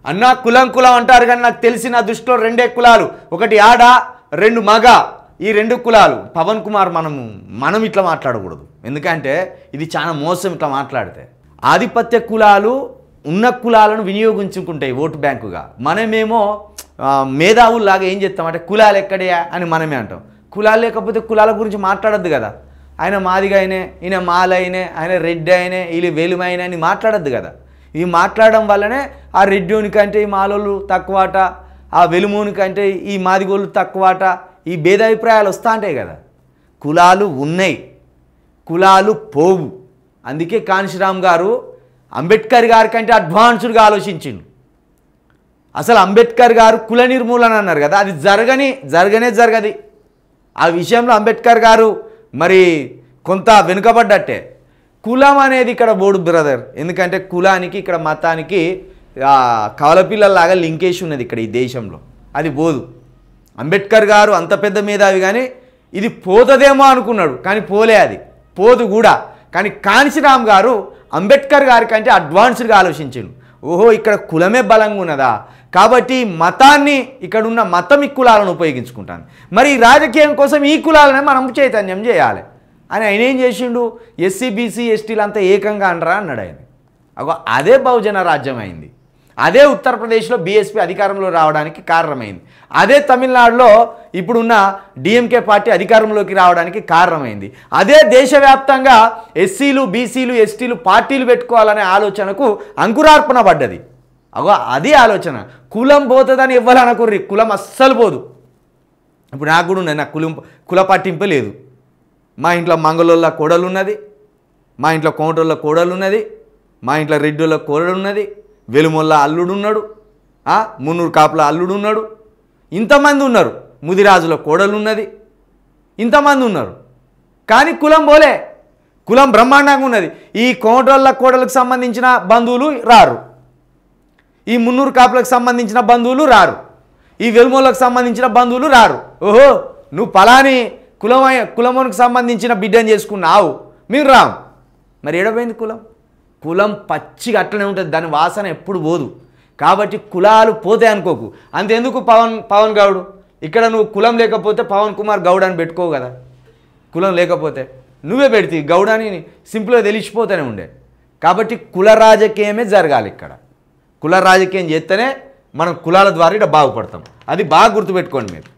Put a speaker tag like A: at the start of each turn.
A: అన్నా కులం కులం అంటారు కానీ నాకు తెలిసిన దృష్టిలో రెండే కులాలు, ఒకటి ఆడ, రెండు మగ. ఈ రెండు కులాలు. పవన్ కుమార్ మనం ఇట్లా మాట్లాడకూడదు, ఎందుకంటే ఇది చాలా మోసం ఇట్లా మాట్లాడితే. ఆధిపత్య కులాలు ఉన్న కులాలను వినియోగించుకుంటాయి ఓటు బ్యాంకుగా. మనమేమో మేధావుల్లాగా ఏం చేస్తామంటే కులాలు ఎక్కడే అని మనమే అంటాం. కులాలు లేకపోతే కులాల గురించి మాట్లాడద్దు కదా. ఆయన మాదిగా అయినే, ఈయన మాలైనే, ఆయన రెడ్డి అయినే, వీళ్ళు వెలుమైనా అని మాట్లాడద్దు కదా. ఇవి మాట్లాడడం వల్లనే ఆ రెడ్డిని కంటే ఈ మాలోళ్ళు తక్కువట, ఆ వెలుమోని కంటే ఈ మాదిగోళ్ళు తక్కువట, ఈ భేదాభిప్రాయాలు వస్తూ ఉంటాయి కదా. కులాలు ఉన్నాయి, కులాలు పోవు. అందుకే కాంశీరామ్ గారు అంబేద్కర్ గారి కంటే అడ్వాన్స్డ్గా ఆలోచించిండు. అసలు అంబేద్కర్ గారు కుల నిర్మూలన అన్నారు కదా, అది జరగది. ఆ విషయంలో అంబేద్కర్ గారు మరి కొంత వెనుకబడ్డట్టే. కులం అనేది ఇక్కడ బోర్డు బ్రదర్, ఎందుకంటే కులానికి ఇక్కడ మతానికి కవలపిల్లలాగా లింకేజ్ ఉన్నది ఇక్కడ ఈ దేశంలో. అది పోదు. అంబేద్కర్ గారు అంత పెద్ద మేధావి కానీ ఇది పోతుందేమో అనుకున్నాడు, కానీ పోలే, అది పోదు కూడా. కానీ కాంశీరామ్ గారు అంబేద్కర్ గారి కంటే అడ్వాన్స్డ్గా ఆలోచించాడు. ఓహో, ఇక్కడ కులమే బలంగా ఉన్నదా, కాబట్టి మతాన్ని, ఇక్కడ ఉన్న మతం ఈ కులాలను ఉపయోగించుకుంటాను, మరి రాజకీయం కోసం ఈ కులాలనే మనం చైతన్యం చేయాలి అని ఆయన ఏం చేసిండు, ఎస్సీ బీసీ ఎస్టీలు అంతా ఏకంగా అనరా అన్నాడు ఆయన. అదే బహుజన రాజ్యం అయింది. అదే ఉత్తరప్రదేశ్లో బీఎస్పీ అధికారంలో రావడానికి కారణమైంది. అదే తమిళనాడులో ఇప్పుడున్న డిఎంకే పార్టీ అధికారంలోకి రావడానికి కారణమైంది. అదే దేశవ్యాప్తంగా ఎస్సీలు బీసీలు ఎస్టీలు పార్టీలు పెట్టుకోవాలనే ఆలోచనకు అంకురార్పణ పడ్డది. అదే ఆలోచన. కులం పోతుందని ఇవ్వాలనుకుర్రి, కులం అస్సలు పోదు. ఇప్పుడు నాకు కూడా ఉన్నది, నాకు కుల పట్టింపు లేదు. మా ఇంట్లో మంగళోళ్ళ కోడలు ఉన్నది, మా ఇంట్లో కోమటోళ్ళ కోడలు ఉన్నది, మా ఇంట్లో రెడ్డిళ్ళ కోడలు ఉన్నది, వెలుమొల్ల అల్లుడు ఉన్నాడు, మున్నూరు కాపుల అల్లుడు ఉన్నాడు, ఇంతమంది ఉన్నారు, ముదిరాజుల కోడలు ఉన్నది, ఇంతమంది ఉన్నారు. కానీ కులం పోలే, కులం బ్రహ్మాండంగా ఉన్నది. ఈ కోమటోళ్ళ కోడలకు సంబంధించిన బంధువులు రారు, ఈ మున్నూరు కాపులకు సంబంధించిన బంధువులు రారు, ఈ వెలుమొల్లకు సంబంధించిన బంధువులు రారు. ఓహో, నువ్వు పలాని కులమునికి సంబంధించిన బిడ్డని చేసుకున్నావు, మీరు రావు. మరి ఏడపోయింది కులం? కులం పచ్చిగా అట్లనే ఉంటుంది, దాని వాసన ఎప్పుడు పోదు. కాబట్టి కులాలు పోతే అనుకోకు. అంతెందుకు పవన్ గౌడ్, ఇక్కడ నువ్వు కులం లేకపోతే పవన్ కుమార్ గౌడ్ అని పెట్టుకోవు కదా. కులం లేకపోతే నువ్వే పెడితే గౌడ్ అని సింపుల్గా తెలిసిపోతూనే ఉండే. కాబట్టి కుల రాజకీయమే జరగాలి ఇక్కడ. కుల రాజకీయం చేస్తేనే మనం కులాల ద్వారా ఇక్కడ బాగుపడతాం. అది బాగా గుర్తుపెట్టుకోండి మీరు.